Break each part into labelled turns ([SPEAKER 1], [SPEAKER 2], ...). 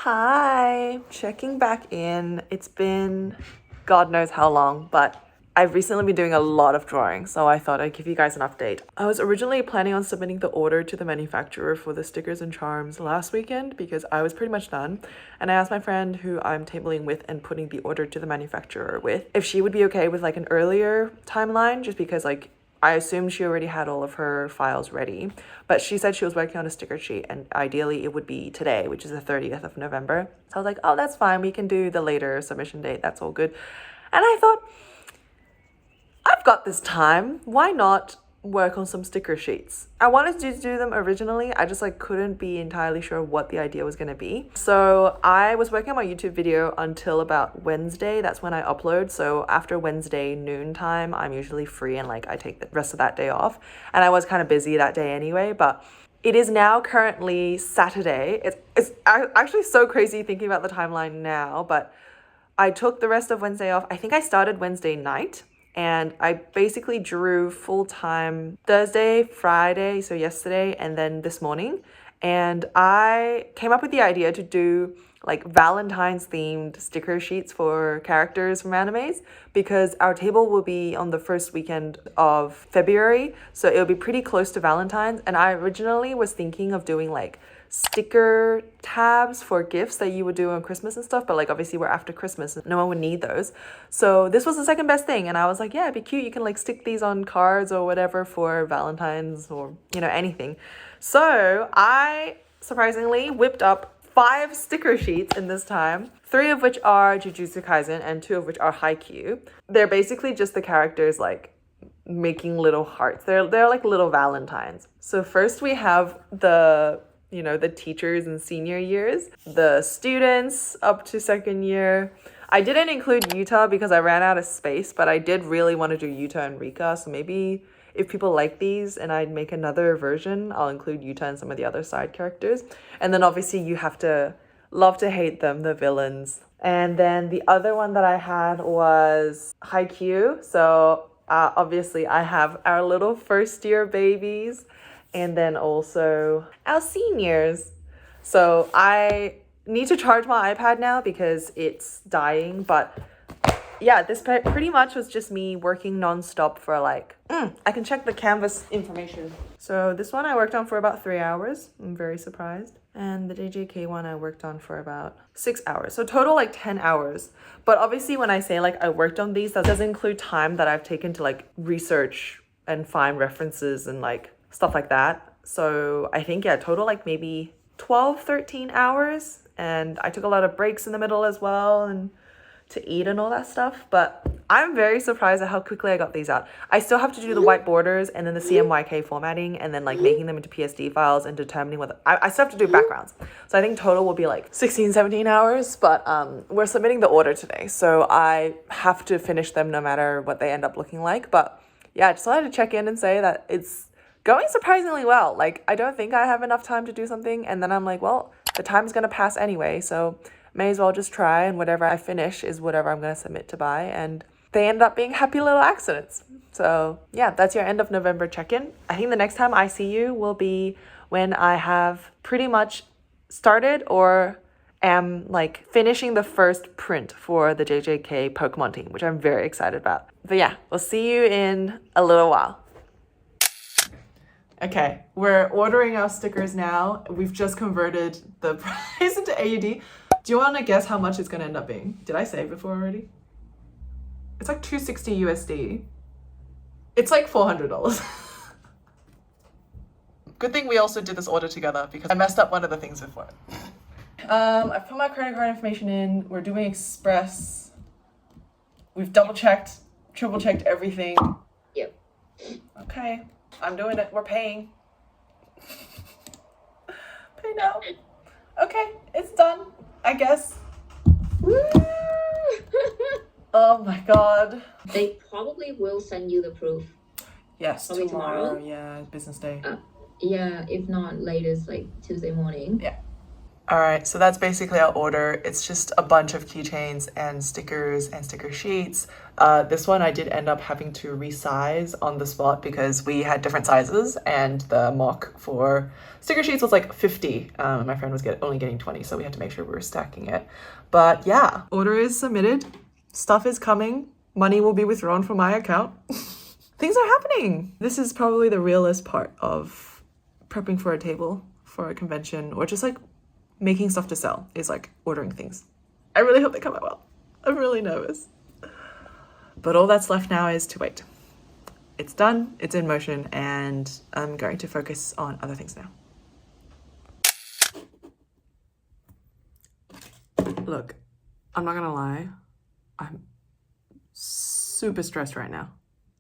[SPEAKER 1] Hi, checking back in. It's been God knows how long, but I've recently been doing a lot of drawing, so I thought I'd give you guys an update. I was originally planning on submitting the order to the manufacturer for the stickers and charms last weekend because I was pretty much done, and I asked my friend who I'm tabling with and putting the order to the manufacturer with if she would be okay with like an earlier timeline, just because like I assumed she already had all of her files ready, but she said she was working on a sticker sheet and ideally it would be today, which is the 30th of November. So I was like, oh, that's fine. We can do the later submission date. That's all good. And I thought, I've got this time. Why not work on some sticker sheets? I wanted to do them originally. I just like couldn't be entirely sure what the idea was going to be. So I was working on my YouTube video until about Wednesday. That's when I upload. So after Wednesday noontime, I'm usually free and like I take the rest of that day off. And I was kind of busy that day anyway, but it is now currently Saturday. It's actually so crazy thinking about the timeline now, but I took the rest of Wednesday off. I think I started Wednesday night. And I basically drew full-time Thursday, Friday, so yesterday, and then this morning. And I came up with the idea to do like Valentine's themed sticker sheets for characters from animes because our table will be on the first weekend of February. So it'll be pretty close to Valentine's. And I originally was thinking of doing like sticker tabs for gifts that you would do on Christmas and stuff, but like obviously we're after Christmas, no one would need those. So this was the second best thing, and I was like, yeah, it'd be cute. You can like stick these on cards or whatever for Valentine's or anything. So I surprisingly whipped up 5 sticker sheets in this time, 3 of which are Jujutsu Kaisen and 2 of which are Haikyuu. They're basically just the characters like making little hearts. They're like little Valentines. So first we have the teachers in senior years, the students up to second year. I didn't include Yuta because I ran out of space, but I did really want to do Yuta and Rika. So maybe if people like these and I'd make another version, I'll include Yuta and some of the other side characters. And then obviously you have to love to hate them, the villains. And then the other one that I had was Haikyuu. So obviously I have our little first year babies. And then also our seniors. So I need to charge my iPad now because it's dying. But yeah, this pretty much was just me working nonstop for like, I can check the canvas information. So this one I worked on for about 3 hours. I'm very surprised. And the JJK one I worked on for about 6 hours. So total like 10 hours. But obviously when I say like I worked on these, that does include time that I've taken to like research and find references and like stuff like that. So I think, total like maybe 12, 13 hours. And I took a lot of breaks in the middle as well and to eat and all that stuff. But I'm very surprised at how quickly I got these out. I still have to do the white borders and then the CMYK formatting and then like making them into PSD files and determining whether I still have to do backgrounds. So I think total will be like 16, 17 hours, but we're submitting the order today. So I have to finish them no matter what they end up looking like. But yeah, I just wanted to check in and say that it's going surprisingly well. Like, I don't think I have enough time to do something. And then I'm like, well, the time's going to pass anyway. So may as well just try. And whatever I finish is whatever I'm going to submit to buy. And they end up being happy little accidents. So yeah, that's your end of November check-in. I think the next time I see you will be when I have pretty much started or am like finishing the first print for the JJK Pokemon team, which I'm very excited about. But yeah, we'll see you in a little while. Okay, we're ordering our stickers now. We've just converted the price into AUD. Do you want to guess how much it's going to end up being? Did I say before already? It's like $260 USD. It's like $400. Good thing we also did this order together because I messed up one of the things before. I put my credit card information in. We're doing express. We've double checked, triple checked everything.
[SPEAKER 2] Yep.
[SPEAKER 1] Okay. I'm doing it. We're paying. Pay now. Okay, it's done, I guess.
[SPEAKER 2] Woo!
[SPEAKER 1] Oh my god.
[SPEAKER 2] They probably will send you the proof.
[SPEAKER 1] Yes,
[SPEAKER 2] probably tomorrow.
[SPEAKER 1] Yeah, business day.
[SPEAKER 2] Yeah, if not latest like Tuesday morning.
[SPEAKER 1] Yeah. All right, so that's basically our order. It's just a bunch of keychains and stickers and sticker sheets. This one I did end up having to resize on the spot because we had different sizes and the mock for sticker sheets was like 50. My friend was only getting 20, so we had to make sure we were stacking it. But yeah, order is submitted. Stuff is coming. Money will be withdrawn from my account. Things are happening. This is probably the realest part of prepping for a table, for a convention, or just like making stuff to sell, is like ordering things. I really hope they come out well. I'm really nervous. But all that's left now is to wait. It's done, it's in motion, and I'm going to focus on other things now. Look, I'm not gonna lie, I'm super stressed right now.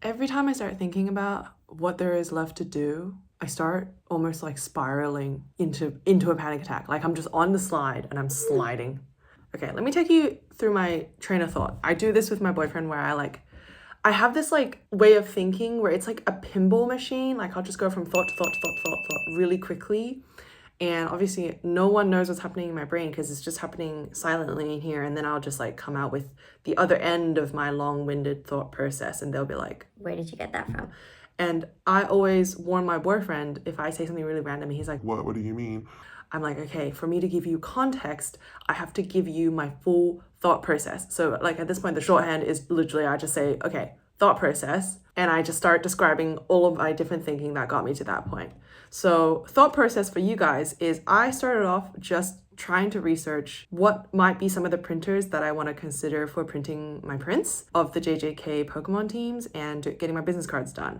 [SPEAKER 1] Every time I start thinking about what there is left to do, I start almost like spiraling into a panic attack. Like I'm just on the slide and I'm sliding. Okay, let me take you through my train of thought. I do this with my boyfriend where I have this like way of thinking where it's like a pinball machine. Like I'll just go from thought to thought to thought to thought to thought really quickly. And obviously no one knows what's happening in my brain because it's just happening silently in here. And then I'll just like come out with the other end of my long-winded thought process and they'll be like,
[SPEAKER 2] Where did you get that from?
[SPEAKER 1] and I always warn my boyfriend if I say something really random, he's like,
[SPEAKER 3] What do you mean?
[SPEAKER 1] I'm like, okay, for me to give you context, I have to give you my full thought process. So like at this point, the shorthand is literally, I just say, okay, thought process. And I just start describing all of my different thinking that got me to that point. So thought process for you guys is I started off just trying to research what might be some of the printers that I want to consider for printing my prints of the JJK Pokemon teams and getting my business cards done.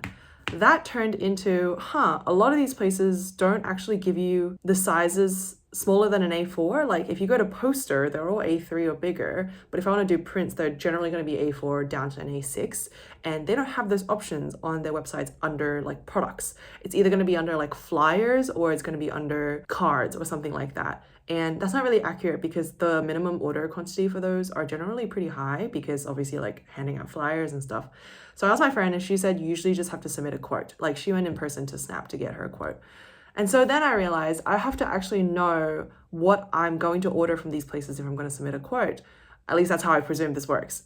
[SPEAKER 1] That turned into, a lot of these places don't actually give you the sizes smaller than an A4. Like if you go to poster, they're all A3 or bigger, but if I want to do prints, they're generally going to be A4 down to an A6, and they don't have those options on their websites under like products. It's either going to be under like flyers or it's going to be under cards or something like that. And that's not really accurate because the minimum order quantity for those are generally pretty high because obviously like handing out flyers and stuff. So I asked my friend and she said you usually just have to submit a quote. Like she went in person to Snap to get her quote. And so then I realized I have to actually know what I'm going to order from these places if I'm going to submit a quote. At least that's how I presume this works.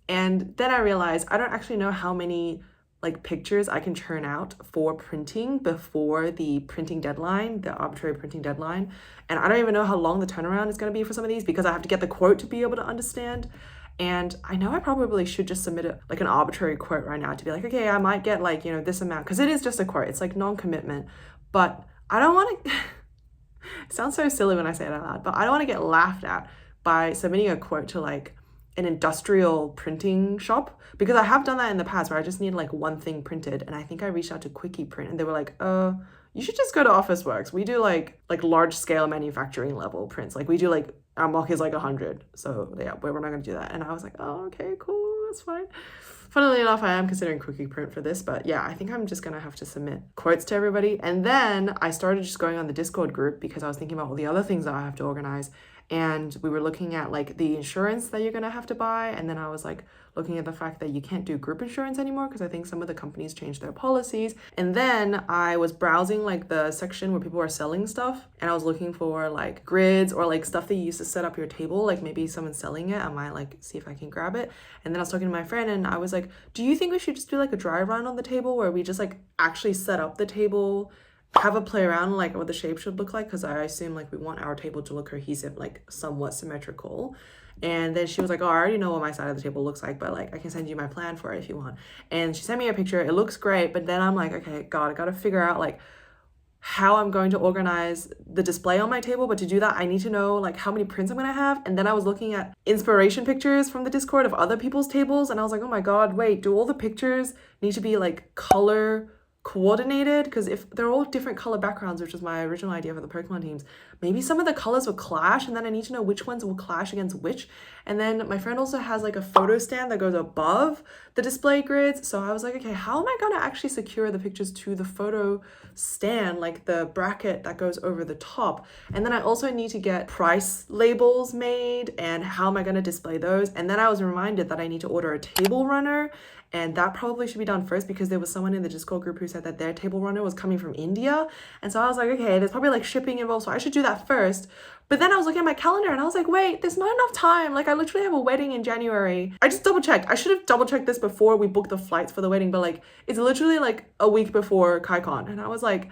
[SPEAKER 1] And then I realized I don't actually know how many like pictures I can churn out for printing before the printing deadline, the arbitrary printing deadline. And I don't even know how long the turnaround is going to be for some of these because I have to get the quote to be able to understand. And I know I probably should just submit like an arbitrary quote right now to be like, okay, I might get like, this amount, because it is just a quote. It's like non-commitment, but I don't want to, it sounds so silly when I say it out loud, but I don't want to get laughed at by submitting a quote to like an industrial printing shop, because I have done that in the past where I just need like one thing printed, and I think I reached out to Quickie Print and they were like, you should just go to Officeworks. We do like large scale manufacturing level prints. Like we do like, our mock is like 100. So yeah, we're not going to do that. And I was like, oh, okay, cool. That's fine. Funnily enough, I am considering Quickie Print for this, but yeah, I think I'm just going to have to submit quotes to everybody. And then I started just going on the Discord group because I was thinking about all the other things that I have to organize. And we were looking at like the insurance that you're going to have to buy. And then I was like looking at the fact that you can't do group insurance anymore because I think some of the companies changed their policies. And then I was browsing like the section where people are selling stuff, and I was looking for like grids or like stuff that you use to set up your table. Like maybe someone's selling it. I might like see if I can grab it. And then I was talking to my friend and I was like, do you think we should just do like a dry run on the table where we just like actually set up the table, have a play around like what the shape should look like, because I assume like we want our table to look cohesive, like somewhat symmetrical. And then she was like, oh, I already know what my side of the table looks like, but like I can send you my plan for it if you want. And she sent me a picture. It looks great, but then I'm like, okay, God, I gotta figure out like how I'm going to organize the display on my table. But to do that, I need to know like how many prints I'm gonna have. And then I was looking at inspiration pictures from the Discord of other people's tables, and I was like, oh my God, wait, do all the pictures need to be like color coordinated? Because if they're all different color backgrounds, which was my original idea for the Pokemon teams, maybe some of the colors will clash, and then I need to know which ones will clash against which. And then my friend also has like a photo stand that goes above the display grids, so I was like, okay, how am I gonna actually secure the pictures to the photo stand, like the bracket that goes over the top? And then I also need to get price labels made, and how am I gonna display those? And then I was reminded that I need to order a table runner, And that probably should be done first because there was someone in the Discord group who said that their table runner was coming from India. And so I was like, okay, there's probably like shipping involved, so I should do that first. But then I was looking at my calendar and I was like, wait, there's not enough time. Like I literally have a wedding in January. I just double checked. I should have double checked this before we booked the flights for the wedding, but like it's literally like a week before KaiCon. And I was like,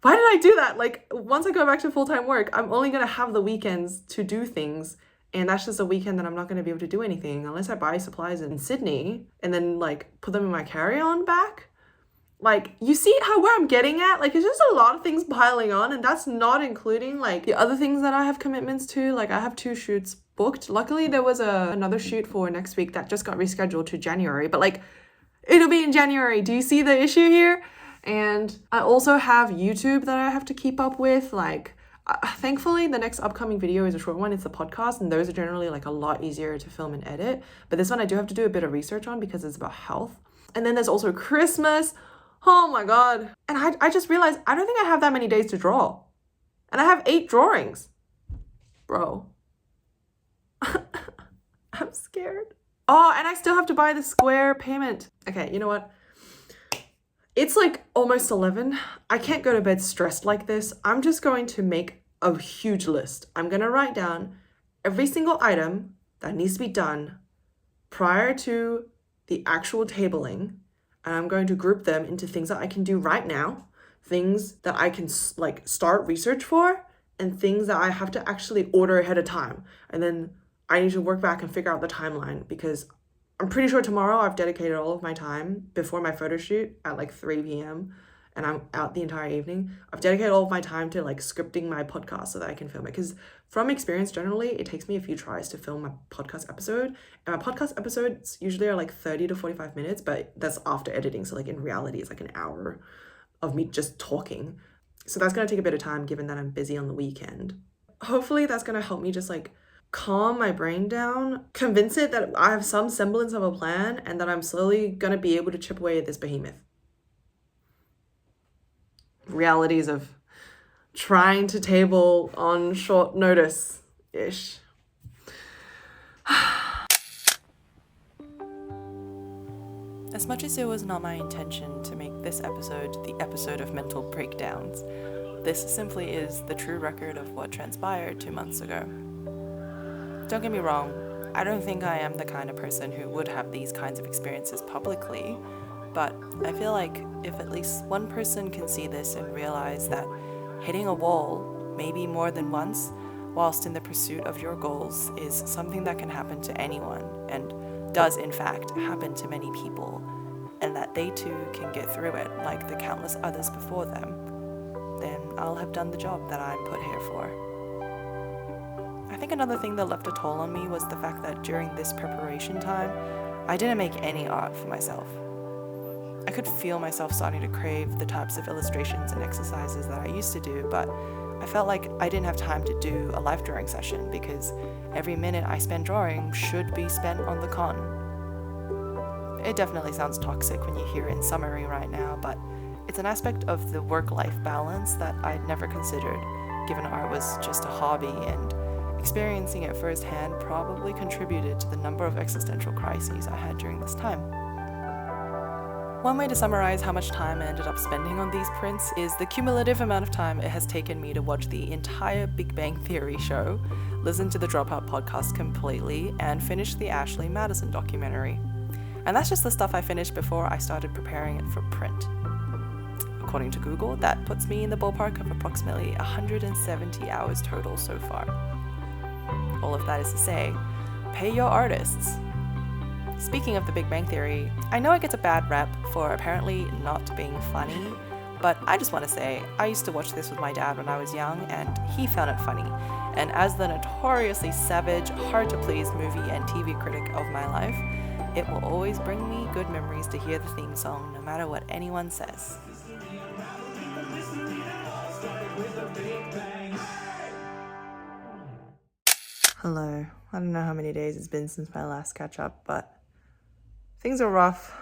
[SPEAKER 1] why did I do that? Like once I go back to full-time work, I'm only gonna have the weekends to do things. And that's just a weekend that I'm not going to be able to do anything unless I buy supplies in Sydney and then like put them in my carry-on bag. Like, you see where I'm getting at? Like, it's just a lot of things piling on, and that's not including like the other things that I have commitments to. Like I have 2 shoots booked. Luckily there was another shoot for next week that just got rescheduled to January, but like it'll be in January. Do you see the issue here? And I also have YouTube that I have to keep up with. Like thankfully the next upcoming video is a short one. It's the podcast, and those are generally like a lot easier to film and edit, but this one I do have to do a bit of research on because it's about health. And then there's also Christmas. Oh my god. And I just realized I don't think I have that many days to draw, and I have 8 drawings, bro. I'm scared. Oh, and I still have to buy the Square payment. Okay, you know what, it's like almost 11. I can't go to bed stressed like this. I'm just going to make a huge list. I'm going to write down every single item that needs to be done prior to the actual tabling. And I'm going to group them into things that I can do right now, things that I can like start research for, and things that I have to actually order ahead of time. And then I need to work back and figure out the timeline because I'm pretty sure tomorrow I've dedicated all of my time before my photo shoot at like 3 p.m. and I'm out the entire evening. I've dedicated all of my time to like scripting my podcast so that I can film it. Because from experience, generally, it takes me a few tries to film my podcast episode. And my podcast episodes usually are like 30 to 45 minutes, but that's after editing. So like in reality, it's like an hour of me just talking. So that's going to take a bit of time given that I'm busy on the weekend. Hopefully that's going to help me just like calm my brain down, convince it that I have some semblance of a plan and that I'm slowly gonna be able to chip away at this behemoth. Realities of trying to table on short notice-ish. As much as it was not my intention to make this episode the episode of mental breakdowns, this simply is the true record of what transpired 2 months ago. Don't get me wrong, I don't think I am the kind of person who would have these kinds of experiences publicly, but I feel like if at least one person can see this and realize that hitting a wall, maybe more than once, whilst in the pursuit of your goals is something that can happen to anyone, and does in fact happen to many people, and that they too can get through it like the countless others before them, then I'll have done the job that I'm put here for. I think another thing that left a toll on me was the fact that during this preparation time, I didn't make any art for myself. I could feel myself starting to crave the types of illustrations and exercises that I used to do, but I felt like I didn't have time to do a live drawing session because every minute I spend drawing should be spent on the con. It definitely sounds toxic when you hear it in summary right now, but it's an aspect of the work-life balance that I'd never considered, given art was just a hobby, and experiencing it firsthand probably contributed to the number of existential crises I had during this time. One way to summarize how much time I ended up spending on these prints is the cumulative amount of time it has taken me to watch the entire Big Bang Theory show, listen to the Dropout podcast completely, and finish the Ashley Madison documentary. And that's just the stuff I finished before I started preparing it for print. According to Google, that puts me in the ballpark of approximately 170 hours total so far. All of that is to say, pay your artists. Speaking of the Big Bang Theory, I know it gets a bad rep for apparently not being funny, but I just want to say, I used to watch this with my dad when I was young, and he found it funny. And as the notoriously savage, hard-to-please movie and TV critic of my life, it will always bring me good memories to hear the theme song, no matter what anyone says. Hello. I don't know how many days it's been since my last catch up, but things are rough.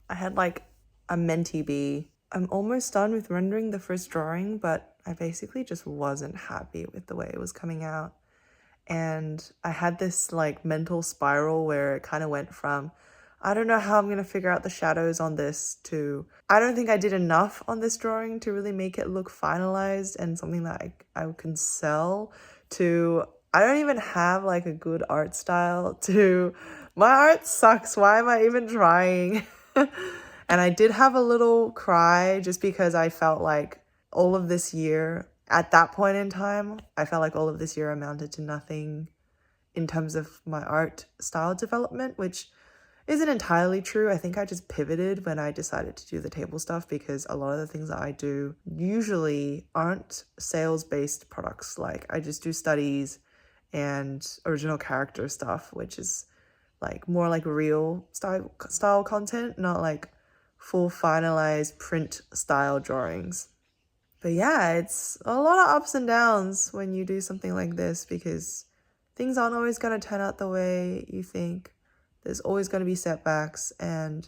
[SPEAKER 1] I had like a mentee bee. I'm almost done with rendering the first drawing, but I basically just wasn't happy with the way it was coming out. And I had this like mental spiral where it kind of went from, I don't know how I'm gonna figure out the shadows on this too. I don't think I did enough on this drawing to really make it look finalized and something that I can sell to. I don't even have like a good art style to. My art sucks. Why am I even trying? And I did have a little cry just because I felt like all of this year, at that point in time, I felt like all of this year amounted to nothing in terms of my art style development, which isn't entirely true. I think I just pivoted when I decided to do the table stuff because a lot of the things that I do usually aren't sales-based products. Like I just do studies and original character stuff, which is like more like real style content, not like full finalized print style drawings. But yeah, it's a lot of ups and downs when you do something like this because things aren't always going to turn out the way you think. There's always going to be setbacks, and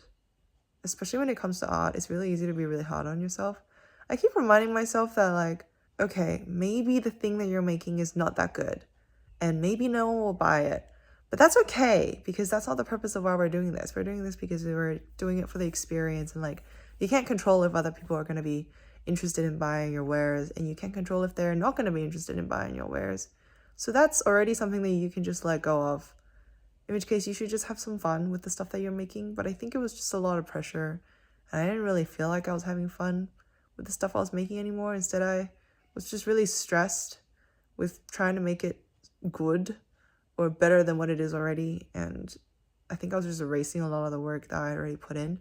[SPEAKER 1] especially when it comes to art, it's really easy to be really hard on yourself. I keep reminding myself that like, okay, maybe the thing that you're making is not that good, and maybe no one will buy it. But that's okay, because that's not the purpose of why we're doing this. We're doing this because we're doing it for the experience, and like, you can't control if other people are going to be interested in buying your wares, and you can't control if they're not going to be interested in buying your wares. So that's already something that you can just let go of. In which case, you should just have some fun with the stuff that you're making. But I think it was just a lot of pressure, and I didn't really feel like I was having fun with the stuff I was making anymore. Instead, I was just really stressed with trying to make it good or better than what it is already. And I think I was just erasing a lot of the work that I had already put in.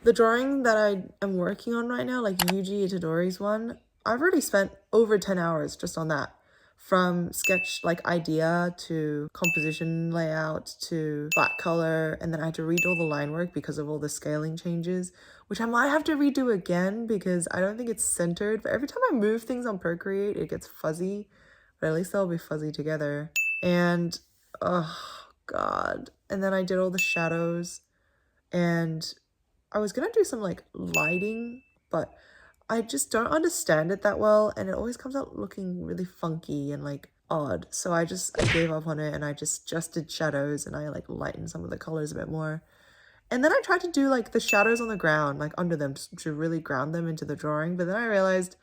[SPEAKER 1] The drawing that I am working on right now, like Yuji Itadori's one, I've already spent over 10 hours just on that. From sketch like idea to composition layout to flat color, and then I had to redo all the line work because of all the scaling changes, which I might have to redo again because I don't think it's centered. But every time I move things on Procreate, it gets fuzzy, but at least they'll be fuzzy together. And oh god. And then I did all the shadows, and I was gonna do some like lighting, but I just don't understand it that well, and it always comes out looking really funky and like odd. So I gave up on it, and I just did shadows, and I like lightened some of the colors a bit more. And then I tried to do like the shadows on the ground, like under them, to really ground them into the drawing. But then I realized,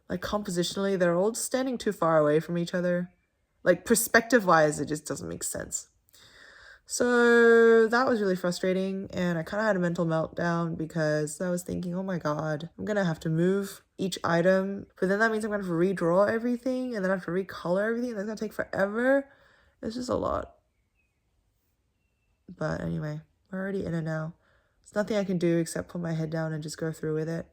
[SPEAKER 1] like compositionally, they're all standing too far away from each other. Like perspective wise, it just doesn't make sense. So that was really frustrating, and I kind of had a mental meltdown because I was thinking, oh my god, I'm gonna have to move each item, but then that means I'm gonna have to redraw everything, and then I have to recolor everything, and that's gonna take forever. It's just a lot. But anyway, we're already in it now. There's nothing I can do except put my head down and just go through with it.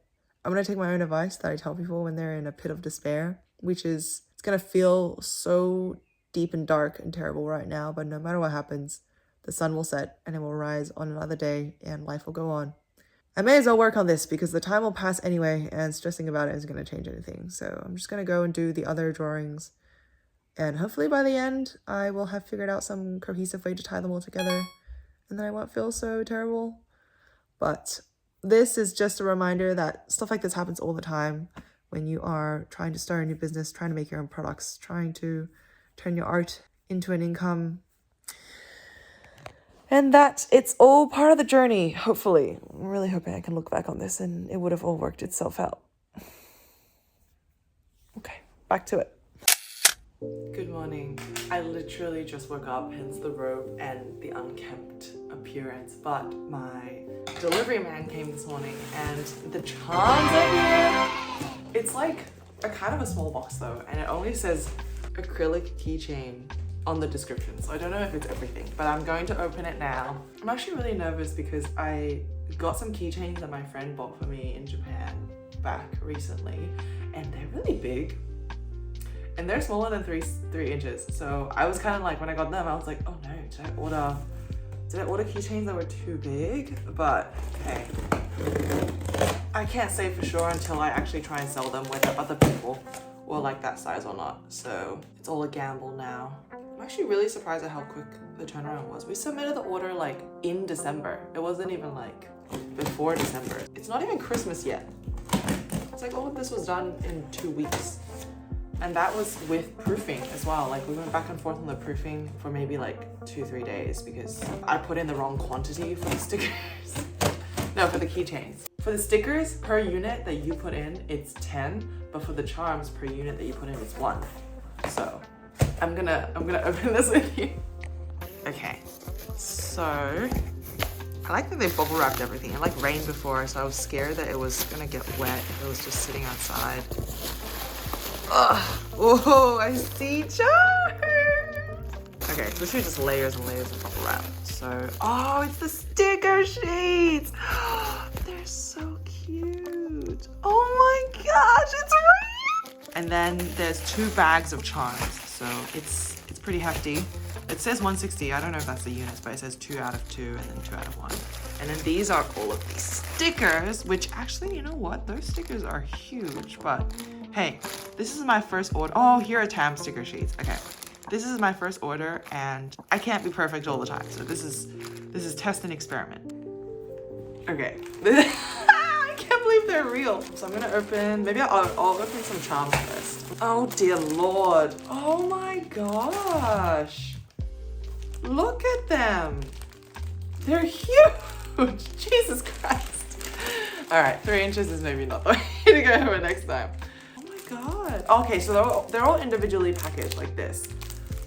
[SPEAKER 1] I'm gonna take my own advice that I tell people when they're in a pit of despair, which is, it's gonna feel so deep and dark and terrible right now, but no matter what happens, the sun will set and it will rise on another day and life will go on. I may as well work on this because the time will pass anyway, and stressing about it isn't going to change anything. So I'm just going to go and do the other drawings, and hopefully by the end I will have figured out some cohesive way to tie them all together, and then I won't feel so terrible. But this is just a reminder that stuff like this happens all the time when you are trying to start a new business, trying to make your own products, trying to turn your art into an income. And that it's all part of the journey, hopefully. I'm really hoping I can look back on this and it would have all worked itself out. Okay, back to it. Good morning. I literally just woke up, hence the robe and the unkempt appearance, but my delivery man came this morning and the charms are here. It's like a kind of a small box though, and it only says acrylic keychain on the description, so I don't know if it's everything, but I'm going to open it now. I'm actually really nervous because I got some keychains that my friend bought for me in Japan back recently, and they're really big, and they're smaller than three inches. So I was kind of like, when I got them, I was like, oh no, did I order keychains that were too big? But hey, I can't say for sure until I actually try and sell them, whether other people will like that size or not. So it's all a gamble now. I'm actually really surprised at how quick the turnaround was. We submitted the order like in December. It wasn't even like before December. It's not even Christmas yet. It's like all of this was done in 2 weeks. And that was with proofing as well. Like we went back and forth on the proofing for maybe like 2-3 days because I put in the wrong quantity for the stickers. No, for the keychains. For the stickers, per unit that you put in, it's 10, but for the charms, per unit that you put in, it's 1. So I'm gonna open this with you. Okay, so I like that they bubble wrapped everything. It like rained before, so I was scared that it was gonna get wet if it was just sitting outside. Ugh. Oh, I see charms. Okay, this is just layers and layers of bubble wrap. So, oh, it's the sticker sheets. They're so cute. Oh my gosh, it's real. And then there's 2 bags of charms, so it's pretty hefty. It says 160. I don't know if that's the units, but it says 2 out of 2 and then 2 out of 1. And then these are all of these stickers, which actually, you know what? Those stickers are huge, but hey, this is my first order. Oh, here are TAM sticker sheets. Okay. This is my first order and I can't be perfect all the time. So this is test and experiment. Okay. I can't believe they're real. So I'm gonna open, maybe I'll open some charms first. Oh dear Lord. Oh my gosh. Look at them. They're huge. Jesus Christ. All right, 3 inches is maybe not the way to go for next time. Oh my God. Okay, so they're all individually packaged like this.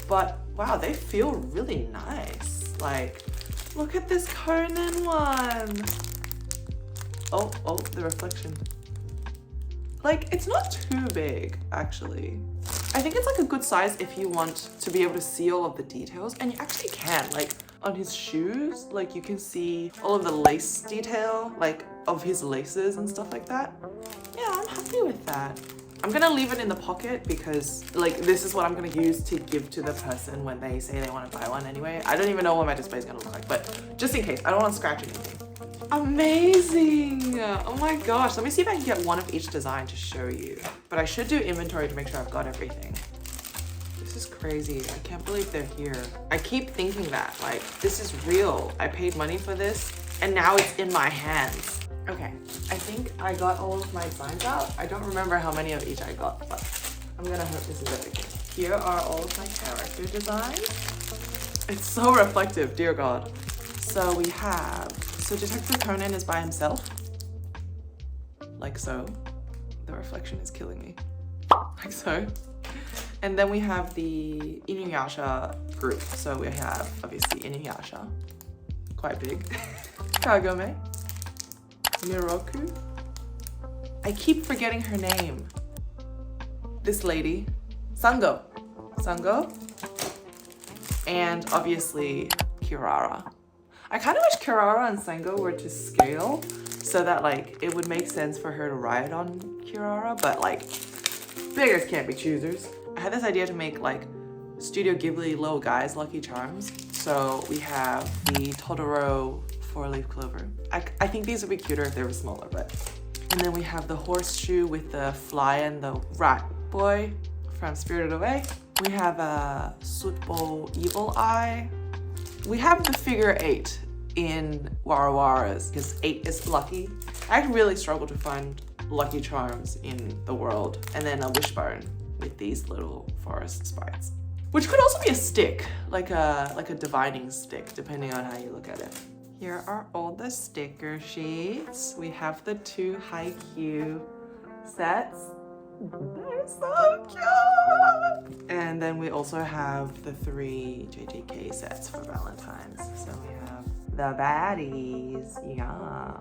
[SPEAKER 1] But wow, they feel really nice. Like, look at this Conan one. Oh, the reflection. Like, it's not too big, actually. I think it's like a good size if you want to be able to see all of the details, and you actually can. Like, on his shoes, like you can see all of the lace detail, like of his laces and stuff like that. Yeah, I'm happy with that. I'm gonna leave it in the pocket because like this is what I'm gonna use to give to the person when they say they want to buy one anyway. I don't even know what my display is gonna look like, but just in case, I don't want to scratch anything. Amazing! Oh my gosh, let me see if I can get one of each design to show you. But I should do inventory to make sure I've got everything. This is crazy. I can't believe they're here. I keep thinking that, like, this is real. I paid money for this and now it's in my hands. Okay, I think I got all of my designs out. I don't remember how many of each I got, but I'm gonna hope this is everything. Here are all of my character designs. It's so reflective, dear God. So we have, so Detective Conan is by himself. Like so. The reflection is killing me. Like so. And then we have the Inuyasha group. So we have, obviously, Inuyasha. Quite big. Kagome. Miroku. I keep forgetting her name. This lady. Sango. And obviously Kirara. I kind of wish Kirara and Sango were to scale so that like it would make sense for her to ride on Kirara, but like beggars can't be choosers. I had this idea to make like Studio Ghibli little guys Lucky Charms. So we have the Totoro 4-leaf clover. I think these would be cuter if they were smaller, but. And then we have the horseshoe with the fly and the rat boy from Spirited Away. We have a Sutbo Evil Eye. We have the figure 8 in Warawaras because 8 is lucky. I really struggle to find lucky charms in the world. And then a wishbone with these little forest sprites, which could also be a stick, like a divining stick, depending on how you look at it. Here are all the sticker sheets. We have the 2 Haikyuu sets. They're so cute! And then we also have the 3 JJK sets for Valentine's. So we have the baddies, yeah.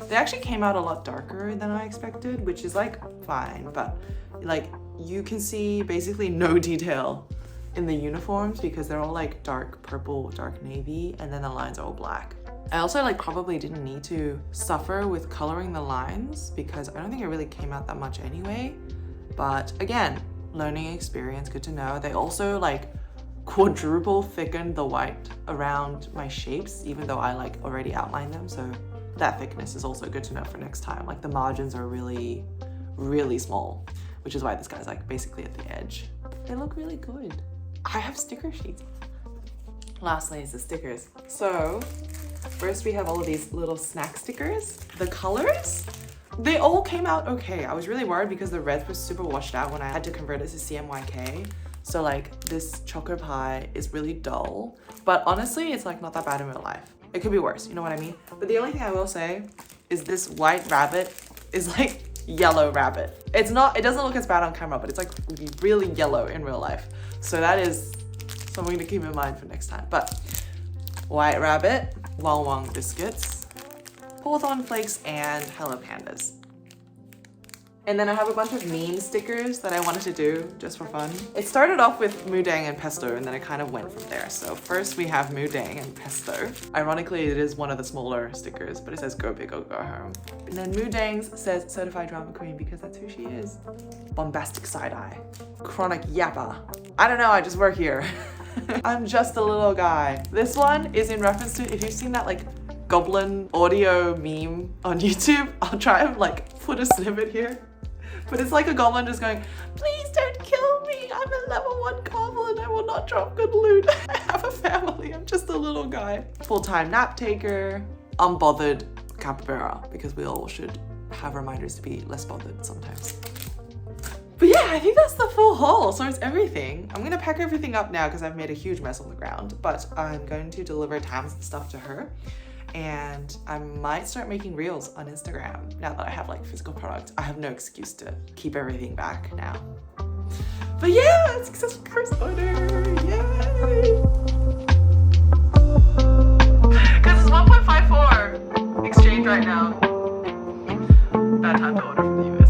[SPEAKER 1] They actually came out a lot darker than I expected, which is like fine, but like you can see basically no detail in the uniforms because they're all like dark purple, dark navy, and then the lines are all black. I also like probably didn't need to suffer with coloring the lines because I don't think it really came out that much anyway. But again, learning experience, good to know. They also like quadruple thickened the white around my shapes, even though I like already outlined them. So that thickness is also good to know for next time. Like the margins are really, really small, which is why this guy's like basically at the edge. They look really good. I have sticker sheets. Lastly is the stickers. So first we have all of these little snack stickers. The colors They all came out okay. I was really worried because the reds were super washed out when I had to convert it to CMYK. So like this choco pie is really dull, but honestly, it's like not that bad in real life. It could be worse, you know what I mean? But the only thing I will say is this white rabbit is like yellow rabbit. It doesn't look as bad on camera, but it's like really yellow in real life. So that is something to keep in mind for next time. But white rabbit, Wong Wong biscuits, Hawthorn flakes, and Hello Pandas. And then I have a bunch of meme stickers that I wanted to do just for fun. It started off with Moodang and Pesto, and then it kind of went from there. So first we have Moodang and Pesto. Ironically, it is one of the smaller stickers, but it says go big or go home. And then Moodang's says certified drama queen because that's who she is. Bombastic side eye. Chronic yapper. I don't know, I just work here. I'm just a little guy. This one is in reference to, if you've seen that like goblin audio meme on YouTube, I'll try and like put a snippet here. But it's like a goblin just going, please don't kill me. I'm a level 1 goblin. I will not drop good loot. I have a family. I'm just a little guy. Full-time nap taker. Unbothered capybara, because we all should have reminders to be less bothered sometimes. But yeah, I think that's the full haul. So it's everything. I'm gonna pack everything up now because I've made a huge mess on the ground, but I'm going to deliver Tam's stuff to her. And I might start making reels on Instagram now that I have like physical product. I have no excuse to keep everything back now. But yeah, successful first order, yay! Because it's 1.54 exchange right now. Bad time to order from the US.